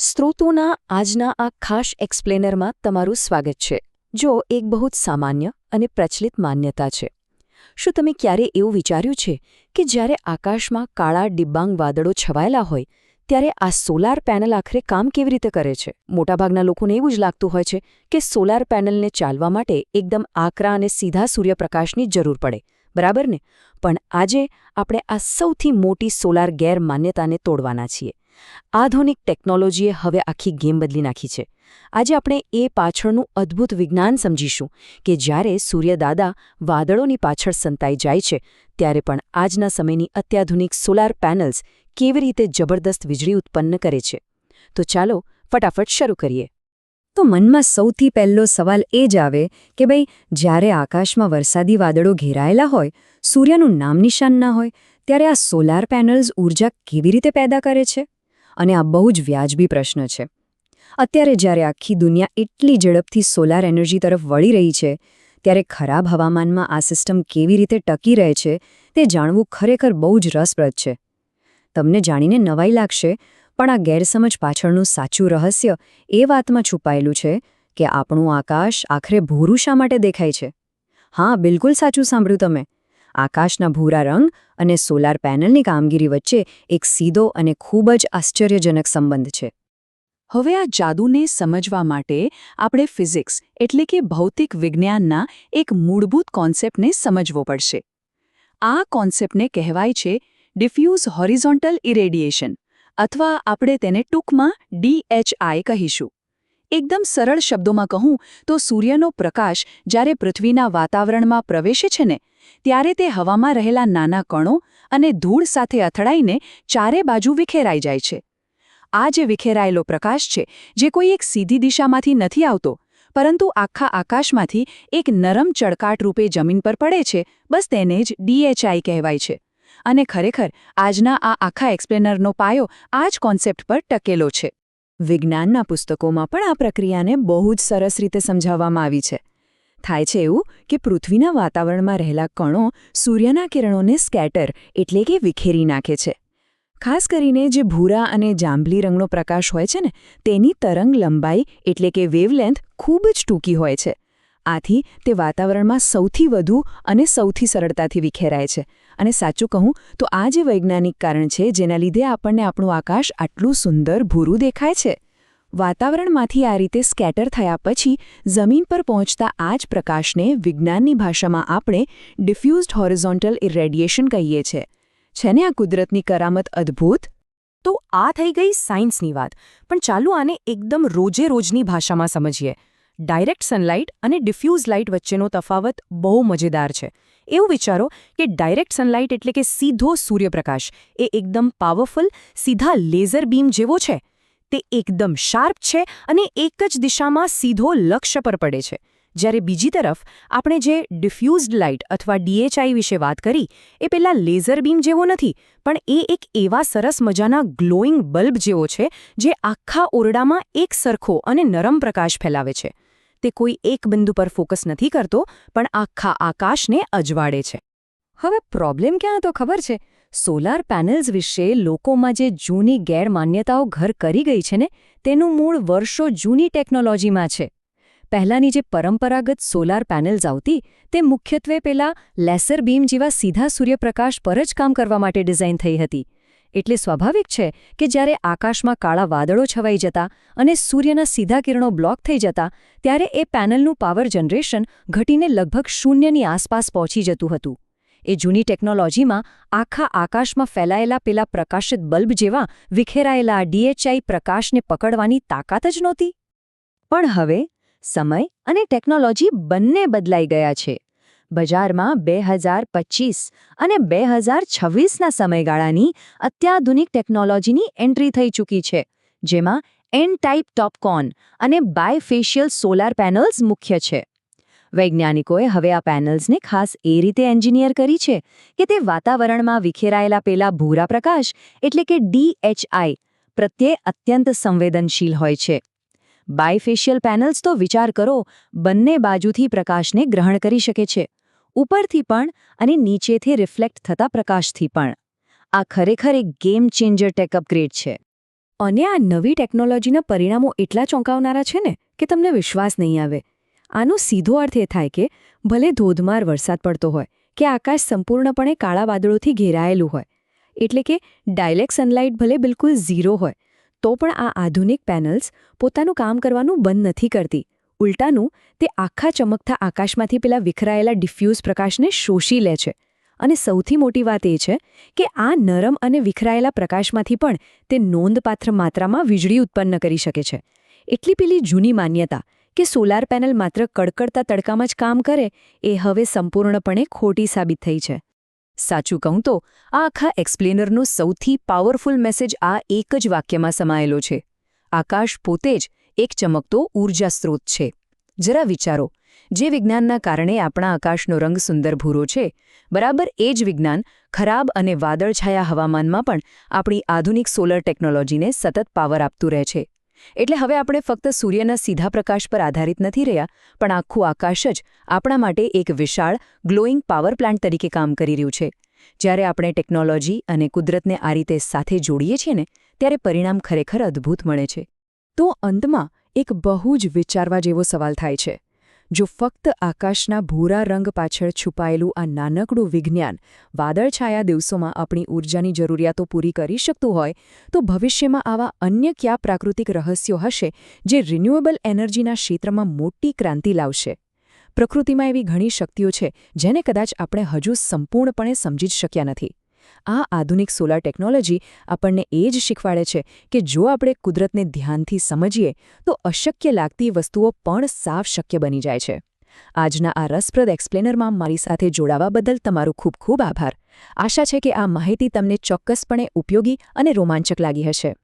સ્ત્રોતોના આજના આ ખાસ એક્સપ્લેનરમાં તમારું સ્વાગત છે. જો એક બહુ જ સામાન્ય અને પ્રચલિત માન્યતા છે. શું તમે ક્યારે એવું વિચાર્યું છે કે જ્યારે આકાશમાં કાળા ડિબાંગ વાદળો છવાયેલા હોય ત્યારે આ સોલાર પેનલ આખરે કામ કેવી રીતે કરે છે? મોટાભાગના લોકોને એવું જ લાગતું હોય છે કે સોલાર પેનલને ચાલવા માટે એકદમ આકરા અને સીધા સૂર્યપ્રકાશની જરૂર પડે, બરાબર ને? પણ આજે આપણે આ સૌથી મોટી સોલાર ગેરમાન્યતાને તોડવાના છીએ. આધુનિક ટેકનોલોજીએ હવે આખી ગેમ બદલી નાખી છે. આજે આપણે એ પાછળનું અદ્ભુત વિજ્ઞાન સમજીશું કે જ્યારે સૂર્યદાદા વાદળોની પાછળ સંતાઈ જાય છે ત્યારે પણ આજના સમયની અત્યાધુનિક સોલાર પેનલ્સ કેવી રીતે જબરદસ્ત વીજળી ઉત્પન્ન કરે છે. તો ચાલો ફટાફટ શરૂ કરીએ. તો મનમાં સૌથી પહેલો સવાલ એ જ આવે કે ભાઈ, જ્યારે આકાશમાં વરસાદી વાદળો ઘેરાયેલા હોય, સૂર્યનું નામ નિશાન ના હોય, ત્યારે આ સોલાર પેનલ્સ ઊર્જા કેવી રીતે પેદા કરે છે? અને આ બહુ જ વ્યાજબી પ્રશ્ન છે. અત્યારે જ્યારે આખી દુનિયા એટલી ઝડપથી સોલાર એનર્જી તરફ વળી રહી છે, ત્યારે ખરાબ હવામાનમાં આ સિસ્ટમ કેવી રીતે ટકી રહે છે તે જાણવું ખરેખર બહુ જ રસપ્રદ છે. તમને જાણીને નવાઈ લાગશે, પણ આ ગેરસમજ પાછળનું સાચું રહસ્ય એ વાતમાં છુપાયેલું છે કે આપણું આકાશ આખરે ભૂરું શા માટે દેખાય છે. હા, બિલકુલ સાચું સાંભળ્યું તમે. આકાશના ભૂરા રંગ અને સોલાર પેનલની કામગીરી વચ્ચે એક સીધો અને ખૂબ જ આશ્ચર્યજનક સંબંધ છે. હવે આ જાદુને સમજવા માટે આપણે ફિઝિક્સ એટલે કે ભૌતિક વિજ્ઞાનના એક મૂળભૂત કોન્સેપ્ટને સમજવો પડશે. આ કોન્સેપ્ટને કહેવાય છે ડિફ્યુઝ હોરિઝોન્ટલ ઇરેડિયેશન, અથવા આપણે તેને ટૂંકમાં DHI કહીશું. એકદમ સરળ શબ્દોમાં કહું તો સૂર્યનો પ્રકાશ જ્યારે પૃથ્વીના વાતાવરણમાં પ્રવેશે છે ને, ત્યારે તે હવામાં રહેલા નાના કણો અને ધૂળ સાથે અથડાઈને ચારે બાજુ વિખેરાઈ જાય છે. આ જે વિખેરાયેલો પ્રકાશ છે, જે કોઈ એક સીધી દિશામાંથી નથી આવતો, પરંતુ આખા આકાશમાંથી એક નરમ ચળકાટ રૂપે જમીન પર પડે છે, બસ તેને જ DHI કહેવાય છે. અને ખરેખર આજના આ આખા એક્સપ્લેનરનો પાયો આ જ કોન્સેપ્ટ પર ટકેલો છે. વિજ્ઞાનના પુસ્તકોમાં પણ આ પ્રક્રિયાને બહુ જ સરસ રીતે સમજાવવામાં આવી છે. થાય છે એવું કે પૃથ્વીના વાતાવરણમાં રહેલા કણો સૂર્યના કિરણોને સ્કેટર એટલે કે વિખેરી નાખે છે. ખાસ કરીને જે ભૂરા અને જાંબલી રંગનો પ્રકાશ હોય છે ને, તેની તરંગ લંબાઈ એટલે કે વેવલેન્થ ખૂબ જ ટૂંકી હોય છે. આથી તે વાતાવરણમાં સૌથી વધુ અને સૌથી સરળતાથી વિખેરાય છે. અને સાચું કહું તો આ જે વૈજ્ઞાનિક કારણ છે જેના લીધે આપણને આપણું આકાશ આટલું સુંદર ભૂરું દેખાય છે. વાતાવરણમાંથી આ રીતે સ્કેટર થયા પછી જમીન પર પહોંચતા આ જ પ્રકાશને વિજ્ઞાનની ભાષામાં આપણે ડિફ્યુઝડ હોરિઝોન્ટલ ઇરેડિયેશન કહીએ છીએ. છે ને આ કુદરતની કરામત અદ્ભુત? તો આ થઈ ગઈ સાયન્સની વાત, પણ ચાલો આને એકદમ રોજેરોજની ભાષામાં સમજીએ. ડાયરેક્ટ સનલાઇટ અને ડિફ્યુઝ લાઇટ વચ્ચેનો તફાવત બહુ મજેદાર છે. એવું વિચારો કે ડાયરેક્ટ સનલાઇટ એટલે કે સીધો સૂર્યપ્રકાશ એ એકદમ પાવરફુલ, સીધા લેઝર બીમ જેવો છે. તે એકદમ શાર્પ છે અને એક જ દિશામાં સીધો લક્ષ્ય પર પડે છે. જ્યારે બીજી તરફ આપણે જે ડિફ્યુઝડ લાઇટ અથવા DHI વિશે વાત કરી, એ પેલા લેઝર બીમ જેવો નથી, પણ એ એક એવા સરસ મજાના ગ્લોઈંગ બલ્બ જેવો છે જે આખા ઓરડામાં એક સરખો અને નરમ પ્રકાશ ફેલાવે છે. તે કોઈ એક બિંદુ પર ફોકસ નથી કરતો, પણ આખા આકાશને અજવાળે છે. હવે પ્રોબ્લેમ ક્યાં હતો ખબર છે? સોલાર પેનલ્સ વિશે લોકોમાં જે જૂની ગેરમાન્યતાઓ ઘર કરી ગઈ છે ને, તેનું મૂળ વર્ષો જૂની ટેકનોલોજીમાં છે. પહેલાંની જે પરંપરાગત સોલાર પેનલ્સ આવતી, તે મુખ્યત્વે પેલા લેસર બીમ જેવા સીધા સૂર્યપ્રકાશ પર જ કામ કરવા માટે ડિઝાઇન થઈ હતી. એટલે સ્વાભાવિક છે કે જ્યારે આકાશમાં કાળા વાદળો છવાઈ જતા અને સૂર્યના સીધા કિરણો બ્લોક થઈ જતા, ત્યારે એ પેનલનું પાવર જનરેશન ઘટીને લગભગ શૂન્યની આસપાસ પહોંચી જતું હતું. એ જૂની ટેકનોલોજીમાં આખા આકાશમાં ફેલાયેલા પેલા પ્રકાશિત બલ્બ જેવા વિખેરાયેલા DHI પ્રકાશને પકડવાની તાકાત જ નહોતી. પણ હવે સમય અને ટેકનોલોજી બંને બદલાઈ ગયા છે. બજારમાં 2025 અને 2026ના સમયગાળાની અત્યાધુનિક ટેકનોલોજીની એન્ટ્રી થઈ ચૂકી છે, જેમાં N-ટાઇપ ટોપકોન અને બાયફેશિયલ સોલાર પેનલ્સ મુખ્ય છે. વૈજ્ઞાનિકોએ હવે આ પેનલ્સને ખાસ એ રીતે એન્જિનિયર કરી છે કે તે વાતાવરણમાં વિખેરાયેલા પેલા ભૂરા પ્રકાશ એટલે કે DHI પ્રત્યે અત્યંત સંવેદનશીલ હોય છે. બાયફેશિયલ પેનલ્સ તો વિચાર કરો, બંને બાજુથી પ્રકાશને ગ્રહણ કરી શકે છે, ઉપરથી પણ અને નીચેથી રિફ્લેક્ટ થતા પ્રકાશથી પણ. આ ખરેખર એક ગેમ ચેન્જર ટેક અપગ્રેડ છે. અને આ નવી ટેકનોલોજીના પરિણામો એટલા ચોંકાવનારા છે ને કે તમને વિશ્વાસ નહીં આવે. આનો સીધો અર્થ એ થાય કે ભલે ધોધમાર વરસાદ પડતો હોય કે આકાશ સંપૂર્ણપણે કાળા વાદળોથી ઘેરાયેલું હોય, એટલે કે ડાયરેક્ટ સનલાઇટ ભલે બિલકુલ ઝીરો હોય, તો પણ આ આધુનિક પેનલ્સ પોતાનું કામ કરવાનું બંધ નથી કરતી. ઉલટાનું, તે આખા ચમકતા આકાશમાંથી પેલા વિખરાયેલા ડિફ્યુઝ પ્રકાશને શોષી લે છે. અને સૌથી મોટી વાત એ છે કે આ નરમ અને વિખરાયેલા પ્રકાશમાંથી પણ તે નોંધપાત્ર માત્રામાં વીજળી ઉત્પન્ન કરી શકે છે. એટલી પેલી જૂની માન્યતા કે સોલાર પેનલ માત્ર કડકડતા તડકામાં જ કામ કરે એ હવે સંપૂર્ણપણે ખોટી સાબિત થઈ છે. સાચું કહું તો આ આખા એક્સપ્લેનરનો સૌથી પાવરફુલ મેસેજ આ એક જ વાક્યમાં સમાયેલો છે: આકાશ પોતે જ એક ચમકતો ઊર્જા સ્ત્રોત છે. જરા વિચારો, જે વિજ્ઞાનના કારણે આપણા આકાશનો રંગ સુંદર ભૂરો છે, બરાબર એ જ વિજ્ઞાન ખરાબ અને વાદળછાયા હવામાનમાં પણ આપણી આધુનિક સોલર ટેકનોલોજીને સતત પાવર આપતું રહે છે. એટલે હવે આપણે ફક્ત સૂર્યના સીધા પ્રકાશ પર આધારિત નથી રહ્યા, પણ આખું આકાશ જ આપણા માટે એક વિશાળ ગ્લોઈંગ પાવર પ્લાન્ટ તરીકે કામ કરી રહ્યું છે. જ્યારે આપણે ટેકનોલોજી અને કુદરતને આ રીતે સાથે જોડીએ છીએ ને, ત્યારે પરિણામ ખરેખર અદ્ભુત મળે છે. તો અંતમાં એક બહુ જ વિચારવા જેવો સવાલ થાય છે: જો ફક્ત આકાશના ભૂરા રંગ પાછળ છુપાયેલું આ નાનકડું વિજ્ઞાન વાદળછાયા દિવસોમાં આપણી ઊર્જાની જરૂરિયાતો પૂરી કરી શકતું હોય, તો ભવિષ્યમાં આવા અન્ય કયા પ્રાકૃતિક રહસ્યો હશે જે રિન્યુએબલ એનર્જીના ક્ષેત્રમાં મોટી ક્રાંતિ લાવશે? પ્રકૃતિમાં એવી ઘણી શક્તિઓ છે જેને કદાચ આપણે હજુ સંપૂર્ણપણે સમજી જ શક્યા નથી. આ આધુનિક સોલાર ટેકનોલોજી આપણને એ જ શીખવાડે છે કે જો આપણે કુદરતને ધ્યાનથી સમજીએ તો અશક્ય લાગતી વસ્તુઓ પણ સાવ શક્ય બની જાય છે. આજના આ રસપ્રદ એક્સપ્લેનરમાં મારી સાથે જોડાવા બદલ તમારો ખૂબ ખૂબ આભાર. આશા છે કે આ માહિતી તમને ચોક્કસપણે ઉપયોગી અને રોમાંચક લાગી હશે.